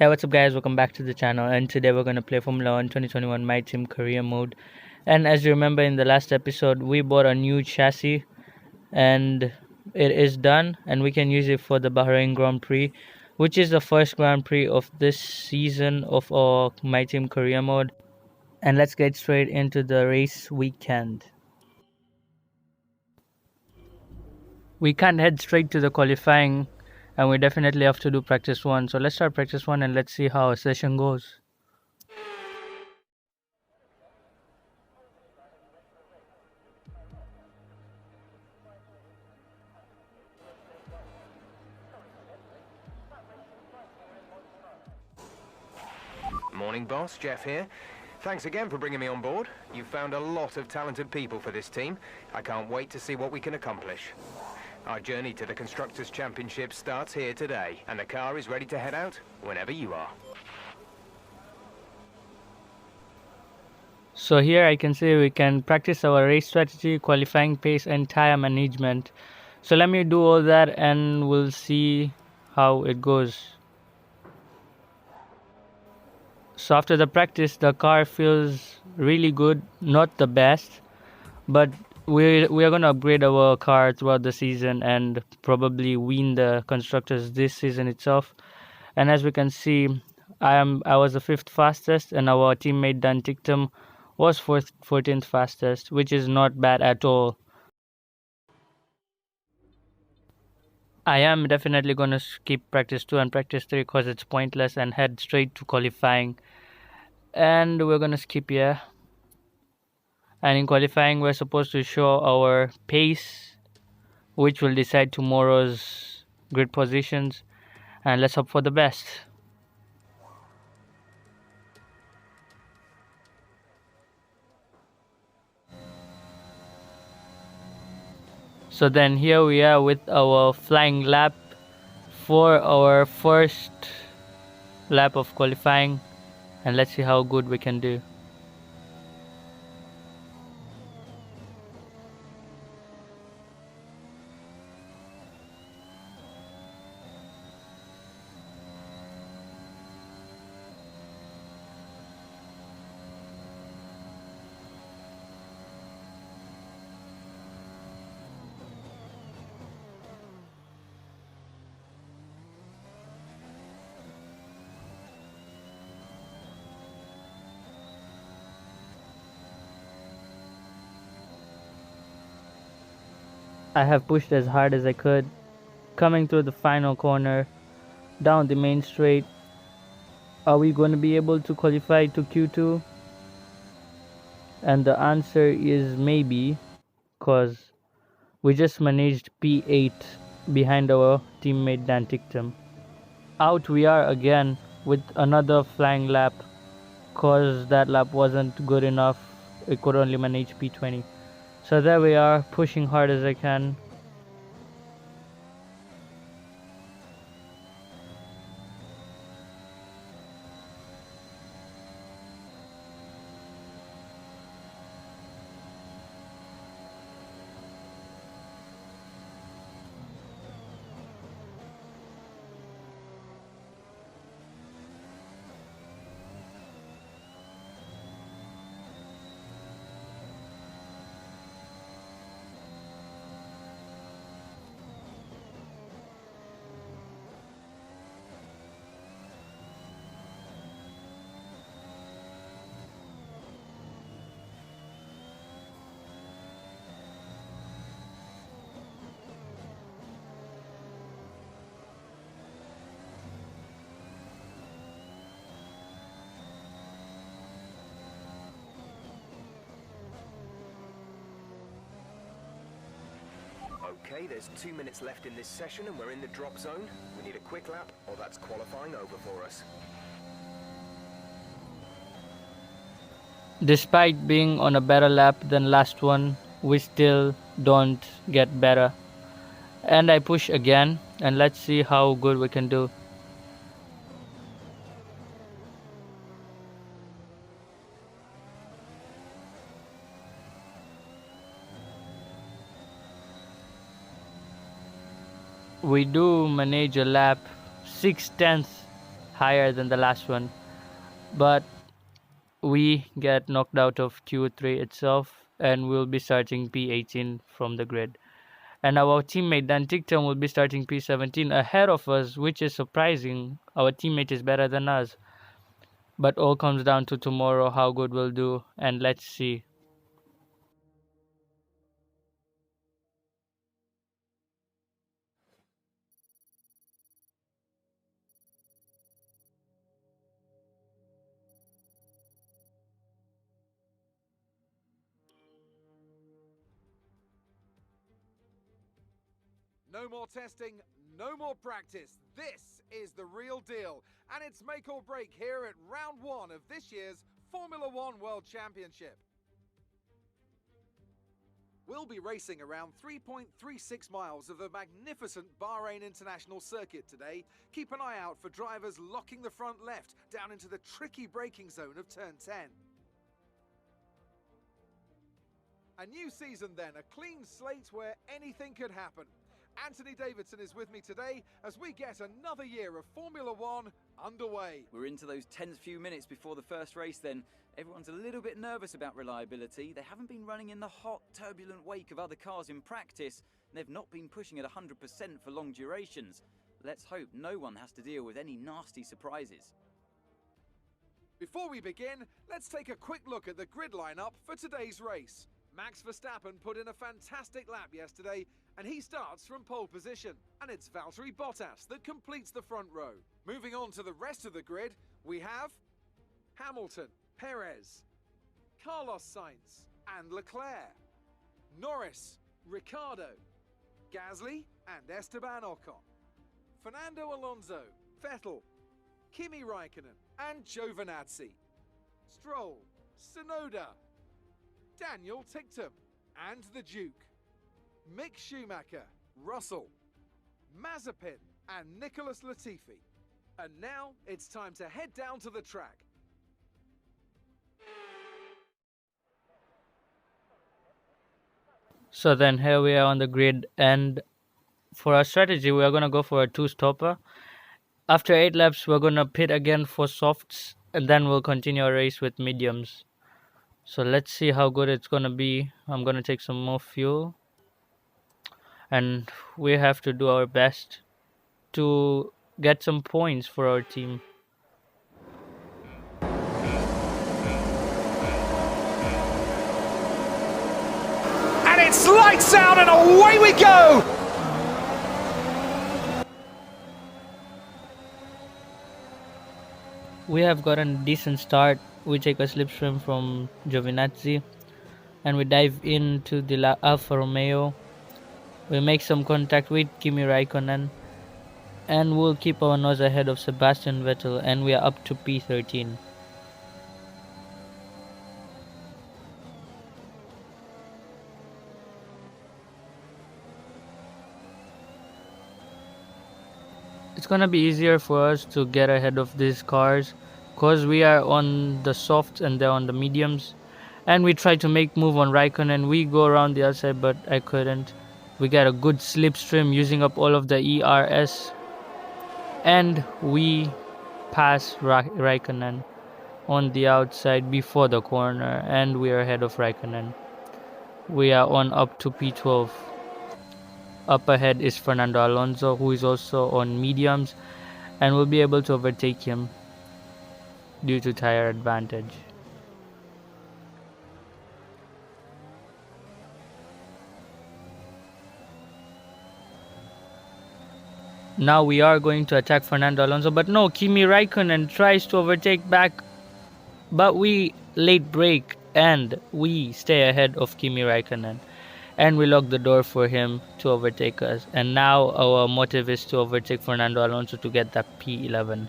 Hey, what's up guys, welcome back to the channel, and today we're going to play Formula 1 2021 My Team Career Mode. And as you remember in the last episode, we bought a new chassis and it is done, and we can use it for the Bahrain Grand Prix, which is the first Grand Prix of this season of our My Team Career Mode. And let's get straight into the race weekend. We can't head straight to the qualifying, and we definitely have to do practice 1. So let's start practice 1 and let's see how our session goes. Morning, boss. Jeff here. Thanks again for bringing me on board. You've found a lot of talented people for this team. I can't wait to see what we can accomplish. Our journey to the Constructors' Championship starts here today, and the car is ready to head out whenever you are. So here I can see we can practice our race strategy, qualifying pace and tire management. So let me do all that and we'll see how it goes. So after the practice, the car feels really good, not the best, but we are going to upgrade our car throughout the season and probably win the constructors this season itself. And as we can see, I was the 5th fastest, and our teammate Dan Tictum was 14th fastest, which is not bad at all. I am definitely going to skip practice 2 and practice 3 because it's pointless and head straight to qualifying. And we're going to skip here. And in qualifying, we're supposed to show our pace, which will decide tomorrow's grid positions. And let's hope for the best. So then here we are with our flying lap for our first lap of qualifying, and let's see how good we can do. I have pushed as hard as I could, coming through the final corner, down the main straight. Are we going to be able to qualify to Q2? And the answer is maybe, cause we just managed P8 behind our teammate Dan Tictum. Out we are again with another flying lap, cause that lap wasn't good enough. It could only manage P20. So there we are, pushing hard as I can. Okay, there's 2 minutes left in this session and we're in the drop zone. We need a quick lap, or that's qualifying over for us. Despite being on a better lap than last one, we still don't get better. And I push again, and let's see how good we can do. We do manage a lap 6/10 higher than the last one, but we get knocked out of Q3 itself, and we'll be starting P18 from the grid. And our teammate Dan Tictum will be starting P17 ahead of us, which is surprising. Our teammate is better than us. But all comes down to tomorrow, how good we'll do, and let's see. No more testing, no more practice. This is the real deal, and it's make or break here at round one of this year's Formula One World Championship. We'll be racing around 3.36 miles of the magnificent Bahrain International Circuit today. Keep an eye out for drivers locking the front left down into the tricky braking zone of turn 10. A new season then, a clean slate where anything could happen. Anthony Davidson is with me today as we get another year of Formula One underway. We're into those tense few minutes before the first race then. Everyone's a little bit nervous about reliability. They haven't been running in the hot, turbulent wake of other cars in practice, and they've not been pushing at 100% for long durations. Let's hope no one has to deal with any nasty surprises. Before we begin, let's take a quick look at the grid lineup for today's race. Max Verstappen put in a fantastic lap yesterday, and he starts from pole position. And it's Valtteri Bottas that completes the front row. Moving on to the rest of the grid, we have Hamilton, Perez, Carlos Sainz and Leclerc, Norris, Ricciardo, Gasly and Esteban Ocon, Fernando Alonso, Vettel, Kimi Raikkonen and Giovinazzi, Stroll, Tsunoda, Daniel Tictum and the Duke, Mick Schumacher, Russell, Mazepin and Nicholas Latifi. And now it's time to head down to the track. So then here we are on the grid, and for our strategy we are going to go for a two-stopper. After 8 laps we're going to pit again for softs, and then we'll continue our race with mediums. So let's see how good it's going to be. I'm going to take some more fuel, and we have to do our best to get some points for our team. And it's lights out and away we go! We have gotten a decent start. We take a slipstream from Giovinazzi, and we dive into the Alfa Romeo. We make some contact with Kimi Raikkonen, and we'll keep our nose ahead of Sebastian Vettel, and we are up to P13. It's gonna be easier for us to get ahead of these cars because we are on the softs and they're on the mediums, and we try to make move on Raikkonen. We go around the outside, but I couldn't. We got a good slipstream using up all of the ERS, and we pass Raikkonen on the outside before the corner, and we are ahead of Raikkonen. We are on up to P12. Up ahead is Fernando Alonso, who is also on mediums, and will be able to overtake him due to tire advantage. Now we are going to attack Fernando Alonso, but no, Kimi Raikkonen tries to overtake back, but we late brake and we stay ahead of Kimi Raikkonen, and we lock the door for him to overtake us. And now our motive is to overtake Fernando Alonso to get that P11.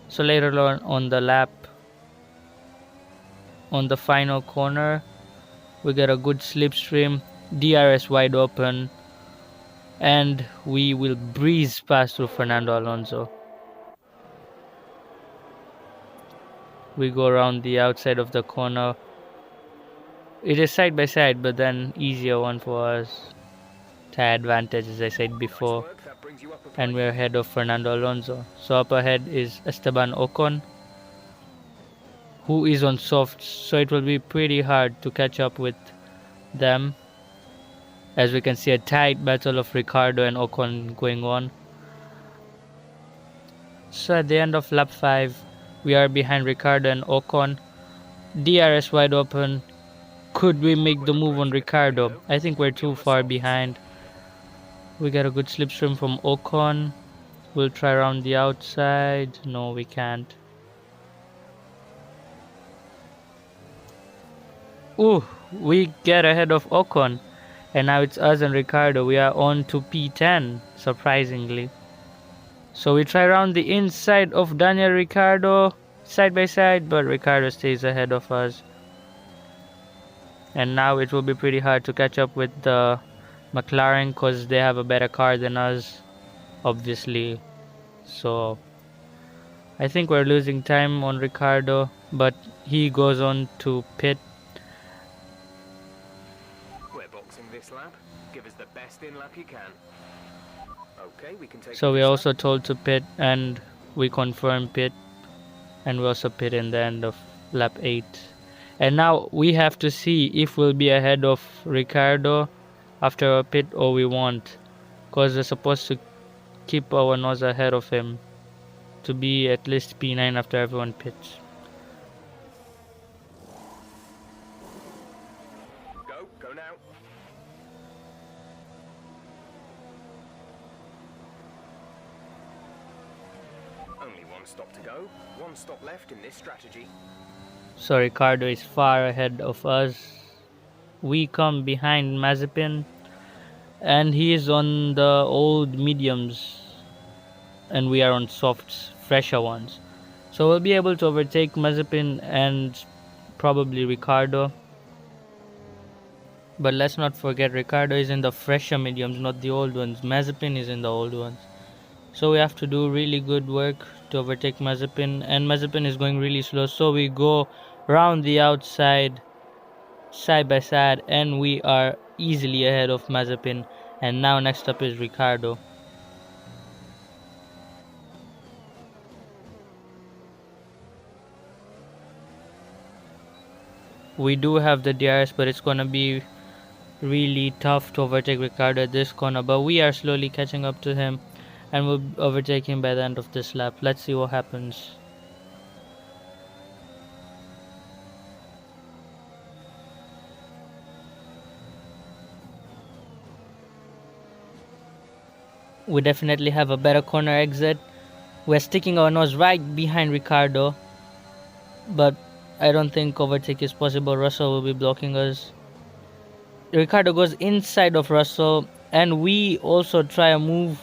So later on the lap, on the final corner, we get a good slipstream, DRS wide open, and we will breeze past through Fernando Alonso. We go around the outside of the corner. It is side by side, but then easier one for us. Tire advantage, as I said before. Brings you up a and point. we're ahead of Fernando Alonso. So up ahead is Esteban Ocon, who is on softs, so it will be pretty hard to catch up with them. As we can see, a tight battle of Ricardo and Ocon going on. So at the end of lap 5, we are behind Ricardo and Ocon. DRS wide open. Could we make the move on Ricardo? I think we're too far behind. We got a good slipstream from Ocon. We'll try around the outside. No, we can't. Ooh, we get ahead of Ocon. And now it's us and Ricardo. We are on to P10, surprisingly. So we try around the inside of Daniel Ricciardo, side by side, but Ricciardo stays ahead of us. And now it will be pretty hard to catch up with the McLaren because they have a better car than us, obviously. So I think we're losing time on Ricciardo, but he goes on to pit. We're boxing this lap. Give us the best in lap you can. Okay, we can take. So we're also told to pit, and we confirm pit, and we also pit in the end of lap 8. And now we have to see if we'll be ahead of Ricardo after a pit or we won't, because we're supposed to keep our nose ahead of him to be at least P9 after everyone pits. Go now. Only one stop to go. One stop left in this strategy. So Ricardo is far ahead of us. We come behind Mazepin, and he is on the old mediums and we are on softs, fresher ones. So we'll be able to overtake Mazepin and probably Ricardo. But let's not forget, Ricardo is in the fresher mediums, not the old ones. Mazepin is in the old ones. So we have to do really good work to overtake Mazepin, and Mazepin is going really slow, so we go round the outside, side by side, and we are easily ahead of Mazepin. And now next up is Ricardo. We do have the DRS, but it's gonna be really tough to overtake Ricardo at this corner, but we are slowly catching up to him, and we'll overtake him by the end of this lap. Let's see what happens. We definitely have a better corner exit. We're sticking our nose right behind Ricardo, but I don't think overtake is possible. Russell will be blocking us. Ricardo goes inside of Russell, and we also try a move.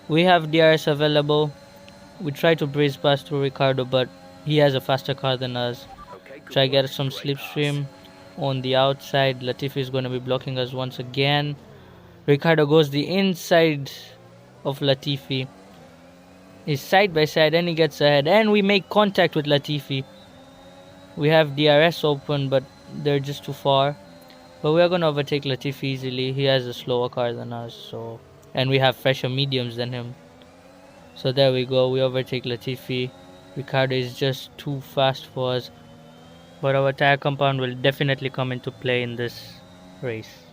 We have DRS available. We try to breeze past through Ricardo, but he has a faster car than us. Okay, Try get some slipstream on the outside. Latifi is going to be blocking us once again. Ricardo goes the inside of Latifi. He's side by side and he gets ahead, and we make contact with Latifi. We have DRS open, but they're just too far. But we are going to overtake Latifi easily. He has a slower car than us, and we have fresher mediums than him. So there we go. We overtake Latifi. Ricardo is just too fast for us. But our tire compound will definitely come into play in this race.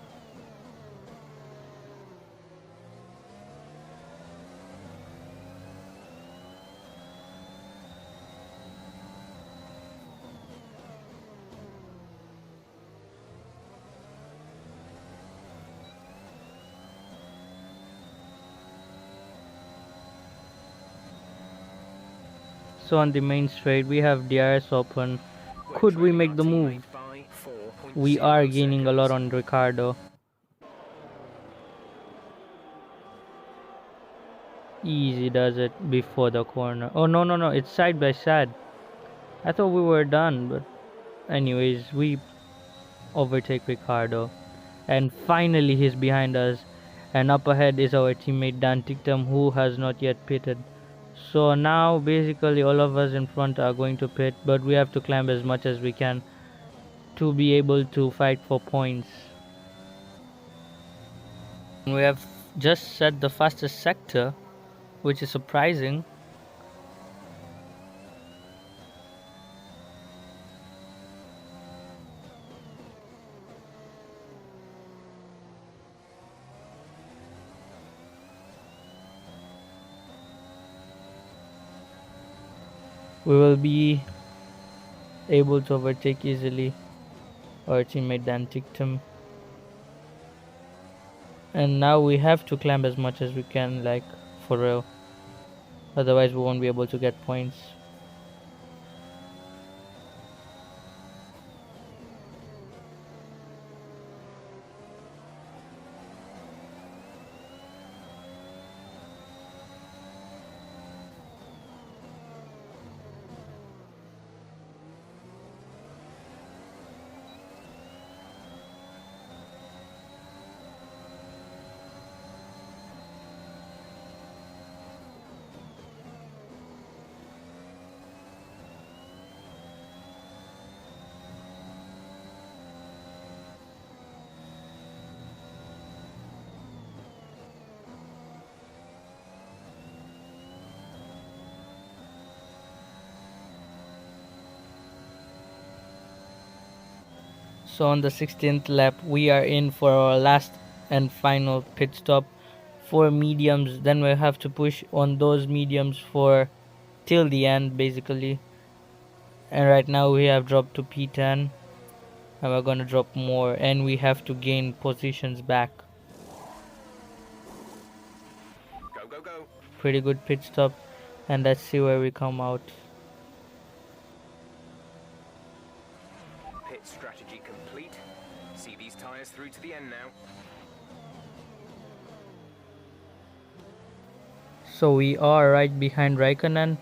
So on the main straight, we have DRS open. Could we make the move? We are gaining a lot on Ricardo. Easy does it before the corner. Oh no, it's side by side. I thought we were done, but anyways, we overtake Ricardo. And finally he's behind us. And up ahead is our teammate Dan Tictum, who has not yet pitted. So now basically all of us in front are going to pit, but we have to climb as much as we can to be able to fight for points. We have just set the fastest sector, which is surprising. We will be able to overtake easily our teammate Dan ticked him. And now we have to climb as much as we can, like, for real. Otherwise we won't be able to get points. So on the 16th lap we are in for our last and final pit stop for mediums. Then we'll have to push on those mediums for till the end basically. And right now we have dropped to P10 and we're gonna drop more, and we have to gain positions back. Go, go, go. Pretty good pit stop, and let's see where we come out. Pit strategy complete. See these tyres through to the end now. So we are right behind Raikkonen,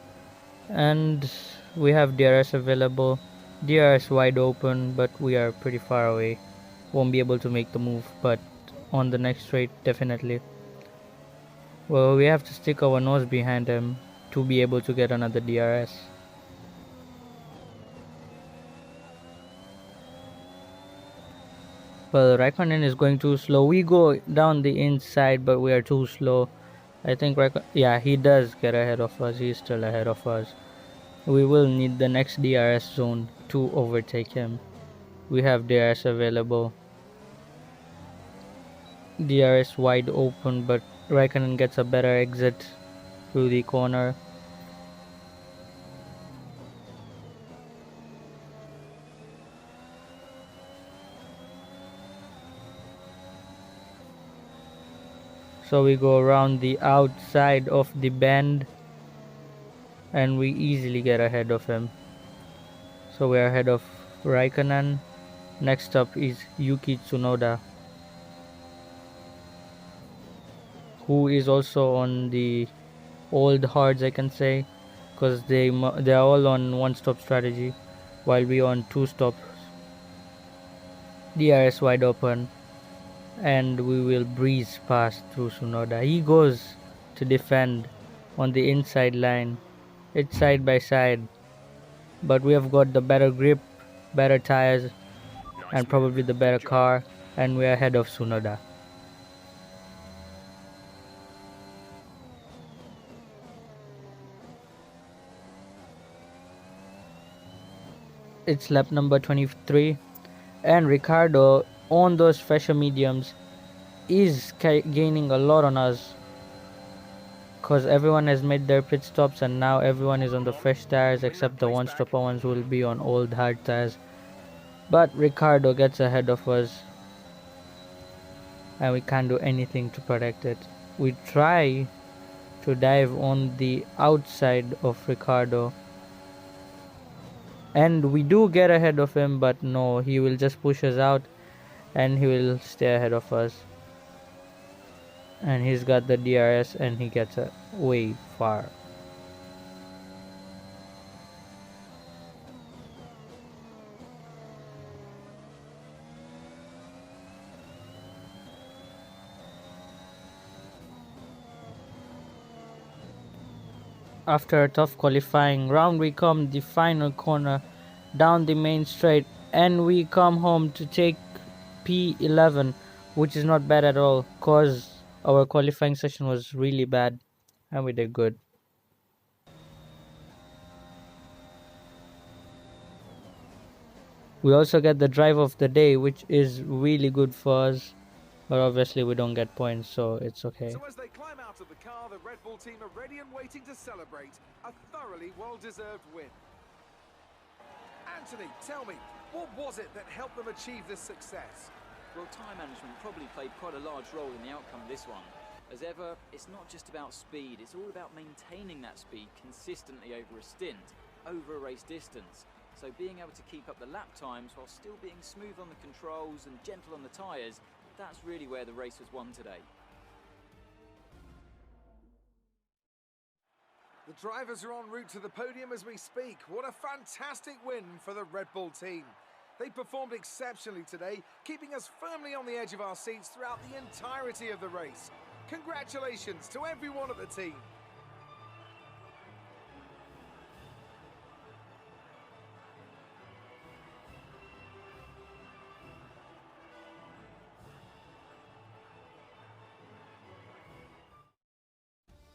and we have DRS available. DRS wide open, but we are pretty far away. Won't be able to make the move, but on the next straight definitely. Well, we have to stick our nose behind him to be able to get another DRS. Well, Raikkonen is going too slow. We go down the inside, but we are too slow. I think yeah, he does get ahead of us. He's still ahead of us. We will need the next DRS zone to overtake him. We have DRS available. DRS wide open, but Raikkonen gets a better exit through the corner. So we go around the outside of the bend and we easily get ahead of him. So we are ahead of Raikkonen. Next up is Yuki Tsunoda, who is also on the old hards, I can say, because they are all on one-stop strategy while we on two stops. DRS wide open, and we will breeze past through Tsunoda. He goes to defend on the inside line. It's side by side, but we have got the better grip, better tires, and probably the better car, and we are ahead of Tsunoda. It's lap number 23, and Ricardo on those fresher mediums is gaining a lot on us, because everyone has made their pit stops and now everyone is on the fresh tires except the one-stopper ones will be on old hard tires. But Ricardo gets ahead of us and we can't do anything to protect it. We try to dive on the outside of Ricardo and we do get ahead of him, but no, he will just push us out and he will stay ahead of us. And he's got the DRS and he gets way far. After a tough qualifying round, we come the final corner down the main straight and we come home to take P11, which is not bad at all, cause Our qualifying session was really bad and we did good. We also get the drive of the day, which is really good for us, but obviously we don't get points, so it's okay. So as they climb out of the car, the Red Bull team are ready and waiting to celebrate a thoroughly well-deserved win. Anthony, tell me, what was it that helped them achieve this success? Well, time management probably played quite a large role in the outcome of this one. As ever, it's not just about speed, it's all about maintaining that speed consistently over a stint, over a race distance. So being able to keep up the lap times while still being smooth on the controls and gentle on the tyres, that's really where the race was won today. The drivers are en route to the podium as we speak. What a fantastic win for the Red Bull team. They performed exceptionally today, keeping us firmly on the edge of our seats throughout the entirety of the race. Congratulations to everyone at the team.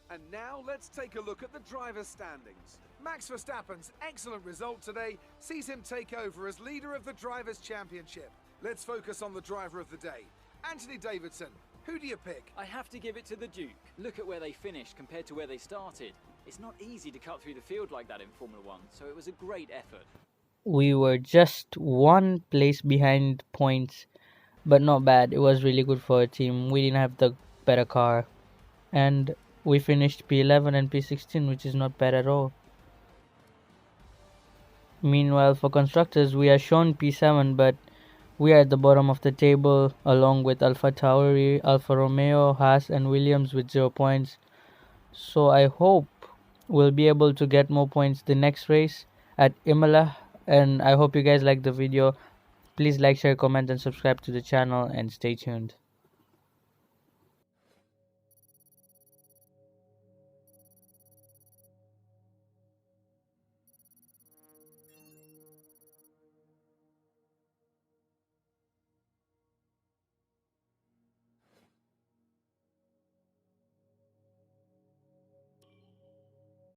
And now let's take a look at the drivers' standings. Max Verstappen's excellent result today sees him take over as leader of the Drivers' Championship. Let's focus on the driver of the day. Anthony Davidson, who do you pick? I have to give it to the Duke. Look at where they finished compared to where they started. It's not easy to cut through the field like that in Formula One, so it was a great effort. We were just one place behind points, but not bad. It was really good for our team. We didn't have the better car, and we finished P11 and P16, which is not bad at all. Meanwhile, for constructors, we are shown P7, but we are at the bottom of the table along with Alpha Tauri, Alfa Romeo, Haas and Williams with 0 points. So I hope we'll be able to get more points the next race at Imola, and I hope you guys like the video. Please like, share, comment and subscribe to the channel and stay tuned.